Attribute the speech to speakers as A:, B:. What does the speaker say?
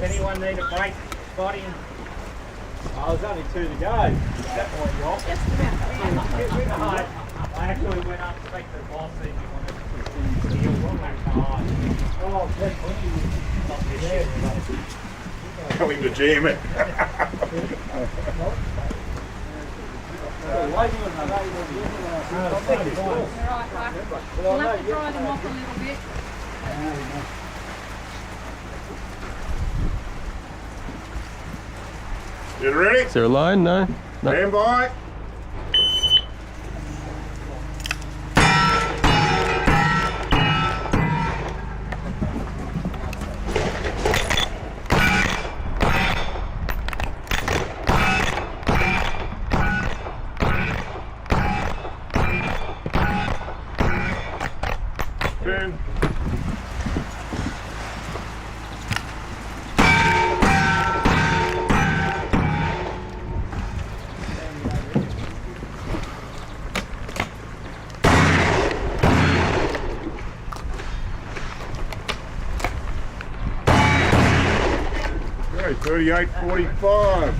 A: Anyone need a break, body?
B: Oh, there's only 2 to go. That point, you off?
C: Just about.
A: I actually went up to speak to the boss and he wanted to deal with that car.
B: Oh, that's
A: Not this year.
D: Going to jam it.
C: We'll have to dry them off a little bit.
D: You ready?
E: Is there a line? No. No.
D: Stand by. Turn. Okay, 38.45.